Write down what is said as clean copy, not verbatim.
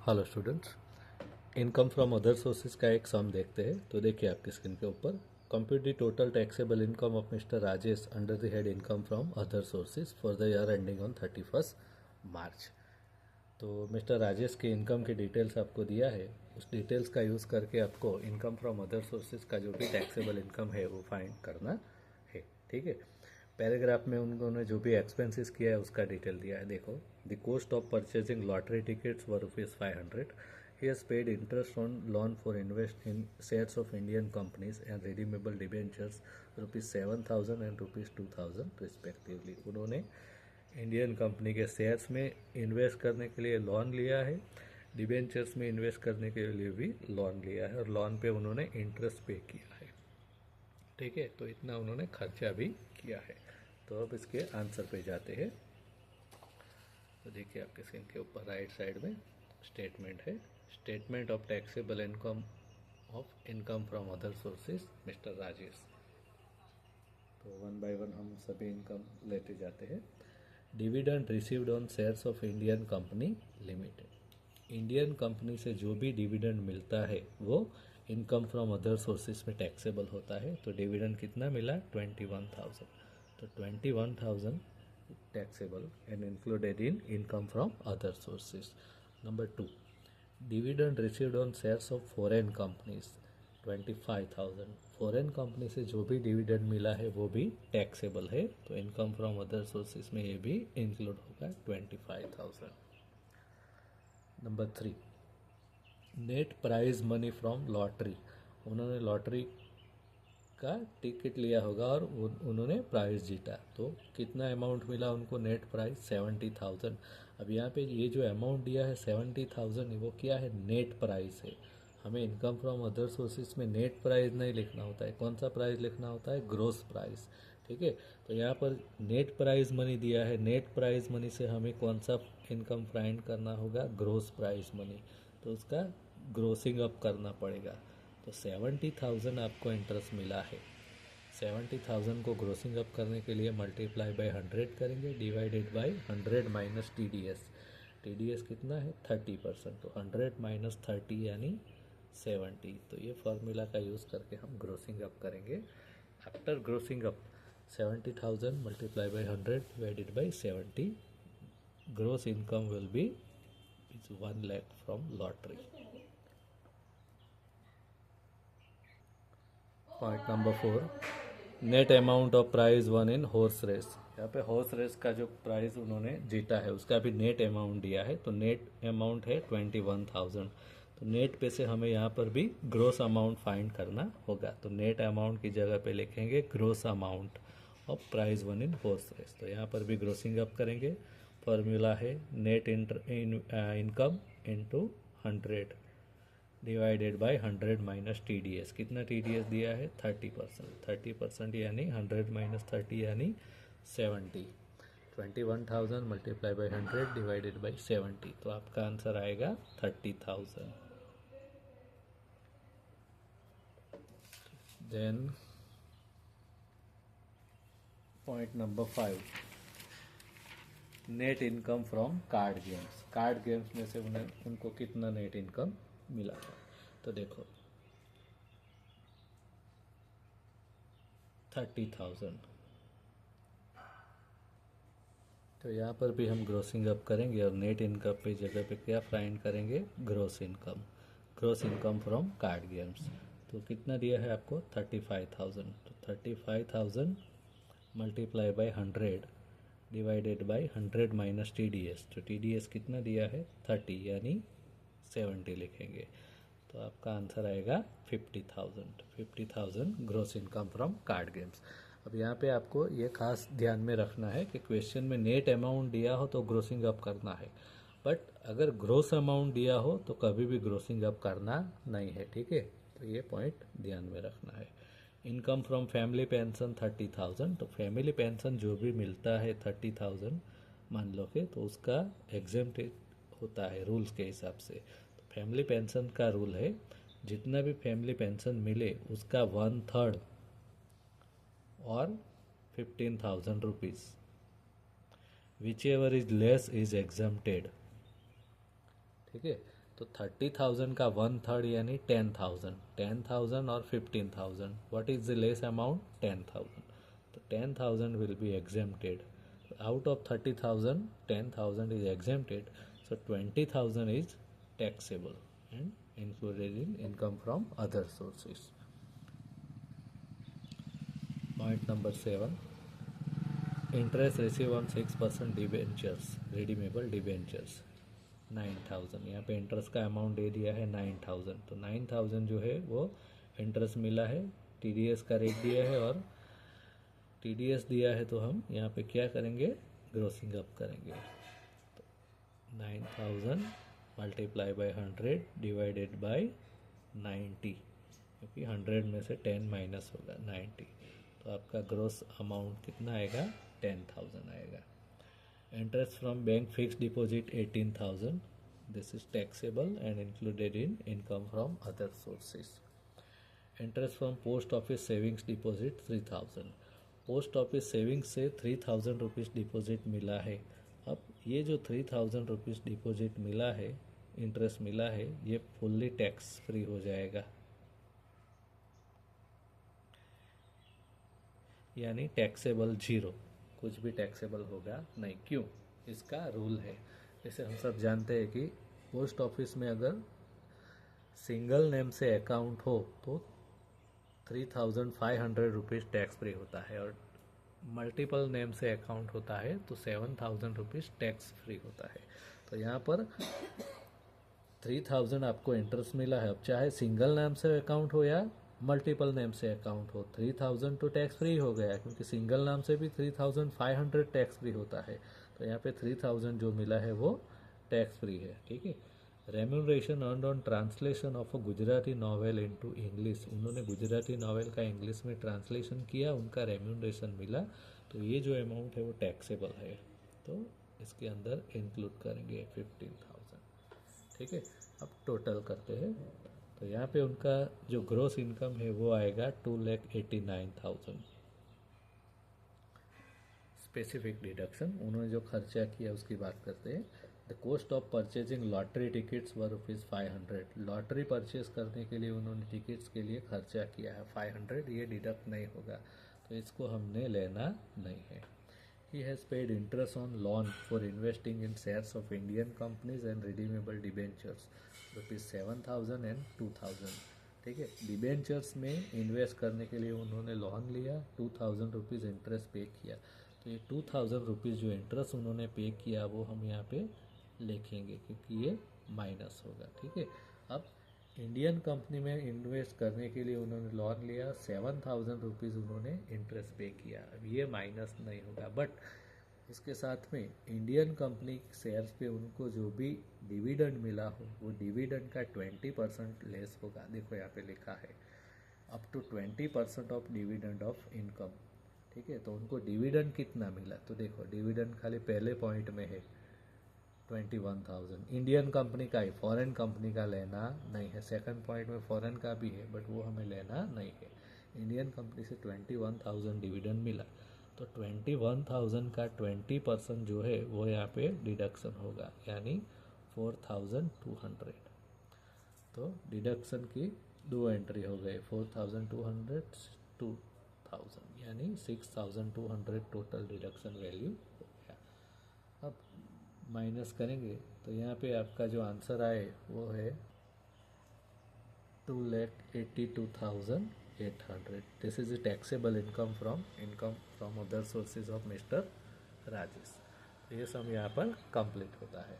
Hello students, income from other sources का एक सम देखते हैं। तो देखिए आपकी स्क्रीन के ऊपर, compute the total taxable income of mister Rajesh under the head income from other sources for the year ending on 31 मार्च। तो मिस्टर राजेश के इनकम की डिटेल्स आपको दिया है, उस डिटेल्स का यूज़ करके आपको इनकम फ्रॉम अदर सोर्सेज का जो भी टैक्सेबल इनकम है वो फाइंड करना है। ठीक है, पैराग्राफ में उन्होंने जो भी एक्सपेंसेस किया है उसका डिटेल दिया है। देखो, the cost of purchasing lottery tickets were ₹500। He has paid interest on loan for invest in shares of Indian companies and redeemable debentures ₹7,000 and ₹2,000 respectively. उन्होंने इंडियन कंपनी के शेयर्स में इन्वेस्ट करने के लिए लोन लिया है, डिबेंचर्स में invest करने के लिए भी लोन लिया है और लोन पे उन्होंने इंटरेस्ट पे किया है। ठीक है, तो इतना उन्होंने खर्चा भी किया है। तो अब इसके आंसर पे जाते हैं। तो देखिए आपके स्क्रीन के ऊपर राइट साइड में स्टेटमेंट है, statement of taxable income of income from other sources mister Rajesh. तो वन बाय वन हम सभी इनकम लेते जाते हैं। Dividend received on shares of Indian company limited. Indian company से जो भी डिविडेंड मिलता है वो इनकम फ्रॉम अदर सोर्सेज में टैक्सेबल होता है। तो डिविडेंड कितना मिला? 21,000। तो 21,000 taxable and included in income from other sources. Number 2, dividend received on shares of foreign companies 25,000। Foreign company से जो भी डिविडेंड मिला है वो भी टैक्सेबल है, तो इनकम फ्रॉम अदर सोर्सेज में ये भी इंक्लूड होगा 25,000। Number 3, net prize money from lottery. उन्होंने लॉटरी का टिकट लिया होगा और उन्होंने प्राइस जीता, तो कितना अमाउंट मिला उनको? Net price 70,000। अब यहाँ पे ये जो अमाउंट दिया है 70,000, वो क्या है? नेट प्राइस है। हमें इनकम फ्रॉम अदर सोर्सेज में नेट प्राइस नहीं लिखना होता है, कौन सा प्राइस लिखना होता है? Gross price. ठीक है, तो यहाँ पर नेट प्राइस मनी दिया है, नेट प्राइस मनी से हमें कौन सा इनकम फाइंड करना होगा? Gross price money. तो उसका ग्रोसिंग अप करना पड़ेगा। तो 70,000 आपको इंटरेस्ट मिला है, 70,000 को ग्रोसिंग अप करने के लिए मल्टीप्लाई बाय 100 करेंगे, divided by 100 minus TDS। TDS कितना है? 30%। तो 100 माइनस 30 यानी 70। तो ये फॉर्मूला का यूज़ करके हम ग्रोसिंग अप करेंगे। After grossing up 70,000 multiply by 100 divided by 70, gross income will be 1 lakh from lottery. Point number 4, net amount of prize won in horse race. यहाँ पे हॉर्स रेस का जो प्राइज उन्होंने जीता है उसका भी नेट अमाउंट दिया है, तो नेट अमाउंट है 21,000। तो नेट पे से हमें यहाँ पर भी ग्रोस अमाउंट फाइंड करना होगा। तो नेट अमाउंट की जगह पे लिखेंगे gross amount of prize won in horse race. तो यहाँ पर भी ग्रोसिंग अप करेंगे। फॉर्मूला है net income into 100 divided by 100 minus TDS। कितना TDS दिया है? 30%। 30% यानी 100 माइनस 30 यानी 70। 21,000 मल्टीप्लाई बाय 100 डिवाइडेड बाय 70, तो आपका आंसर आएगा 30,000। Then point number 5, net income from card games. Card games में से उनको कितना नेट इनकम मिला था? तो देखो 30,000। तो यहाँ पर भी हम ग्रोसिंग अप करेंगे और नेट इनकम पे जगह पे क्या फाइंड करेंगे? Gross income. Gross income from card games. तो कितना दिया है आपको? 35,000। तो 35,000 multiply by 100 divided by 100 minus TDS। तो TDS कितना दिया है? 30 यानी 70 लिखेंगे। तो आपका आंसर आएगा 50,000। 50,000 gross income from card games. अब यहाँ पे आपको ये खास ध्यान में रखना है कि क्वेश्चन में नेट अमाउंट दिया हो तो ग्रोसिंग अप करना है, बट अगर ग्रोस अमाउंट दिया हो तो कभी भी ग्रोसिंग अप करना नहीं है। ठीक है, तो ये पॉइंट ध्यान में रखना है। Income from family pension 30,000। तो फैमिली पेंशन जो भी मिलता है 30,000 मान लो कि, तो उसका एग्जेम्प्ट होता है रूल्स के हिसाब से। तो फैमिली पेंशन का रूल है, जितना भी फैमिली पेंशन मिले उसका 1/3 और 15,000 rupees, which ever is less is exempted. ठीक है, तो 30,000 का 1/3 यानी 10,000, 10,000 और 15,000, what is the less amount? 10,000. तो 10,000 will be exempted. Out of 30,000, 10,000 is exempted, so 20,000 is taxable and included in income from other sources. Point number 7, interest received on 6% debentures, redeemable debentures, 9,000. यहाँ पे interest का amount दे दिया है 9,000. तो 9,000 जो है वो इंटरेस्ट मिला है, TDS का रेट दिया है और TDS दिया है, तो हम यहाँ पे क्या करेंगे? ग्रोसिंग अप करेंगे. तो 9,000 मल्टीप्लाई बाय 100 डिवाइडेड बाय 90, क्योंकि 100 में से 10 माइनस होगा 90, तो आपका ग्रोस अमाउंट कितना आएगा? 10,000 आएगा. Interest from bank fixed deposit 18,000, this is taxable and included in income from other sources. Interest from post office savings deposit 3,000, post office savings से 3,000 रुपीज़ डिपॉजिट मिला है. अब ये जो 3,000 रुपीज़ डिपॉजिट मिला है, इंटरेस्ट मिला है, ये फुल्ली टैक्स फ्री हो जाएगा, यानी टैक्सेबल 0, कुछ भी टैक्सेबल होगा नहीं. क्यों? इसका रूल है. जैसे हम सब जानते हैं कि पोस्ट ऑफिस में अगर सिंगल नेम से अकाउंट हो तो 3,500 रुपीज़ टैक्स फ्री होता है, और मल्टीपल नेम से अकाउंट होता है तो 7,000 रुपीज़ टैक्स फ्री होता है. तो यहाँ पर 3,000 आपको इंटरेस्ट मिला है. अब चाहे सिंगल नेम से अकाउंट हो या मल्टीपल नेम से अकाउंट हो, 3,000 तो टैक्स फ्री हो गया, क्योंकि सिंगल नाम से भी 3,500 टैक्स फ्री होता है. तो यहाँ पे 3,000 जो मिला है वो टैक्स फ्री है. ठीक है. Remuneration earned on translation of a Gujarati novel into English, उन्होंने गुजराती नॉवेल का इंग्लिश में ट्रांसलेशन किया, उनका रेम्यूनरेशन मिला, तो ये जो अमाउंट है वो टैक्सेबल है, तो इसके अंदर इंक्लूड करेंगे 15,000. ठीक है. अब टोटल करते हैं. तो यहाँ पे उनका जो ग्रोस इनकम है वो आएगा 2,89,000. स्पेसिफिक डिडक्शन, उन्होंने जो खर्चा किया उसकी बात करते हैं. The cost of purchasing lottery tickets were ₹500, lottery purchase करने के लिए उन्होंने टिकट्स के लिए खर्चा किया है 500, ये डिडक्ट नहीं होगा, तो इसको हमने लेना नहीं है. He has paid interest on loan for investing in shares of Indian companies and redeemable debentures, ₹7,000 and 2,000. ठीक है. डिबेंचर्स में इन्वेस्ट करने के लिए उन्होंने लोन लिया, 2,000 रुपीज़ इंटरेस्ट पे किया. तो ये 2,000 रुपीज़ जो इंटरेस्ट उन्होंने पे किया वो हम यहाँ पे लिखेंगे, क्योंकि ये माइनस होगा. ठीक है. अब इंडियन कंपनी में इन्वेस्ट करने के लिए उन्होंने लोन लिया, 7,000 रुपीज़ उन्होंने इंटरेस्ट पे किया. अब ये माइनस नहीं होगा, बट इसके साथ में इंडियन कंपनी शेयर्स पे उनको जो भी डिविडेंड मिला हो वो डिविडेंड का 20% लेस होगा. देखो यहाँ पे लिखा है up to 20% of dividend of income. ठीक है. तो उनको डिविडेंड कितना मिला, तो देखो डिविडेंड खाली पहले पॉइंट में है 21,000. इंडियन कंपनी का है, फॉरेन कंपनी का लेना नहीं है. सेकंड पॉइंट में फॉरेन का भी है, बट वो हमें लेना नहीं है. इंडियन कंपनी से 21,000 डिविडेंड मिला, तो 21,000 का 20% जो है वो यहाँ पे डिडक्शन होगा, यानी 4,200. तो डिडक्शन की दो एंट्री हो गई, 4,200, 2,000, यानी 6,200 टोटल डिडक्शन वैल्यू हो गया. अब माइनस करेंगे तो यहाँ पे आपका जो आंसर आए वो है 2,82,800. This is taxable income from other sources of mister Rajesh. ये सब यहाँ पर कंप्लीट होता है.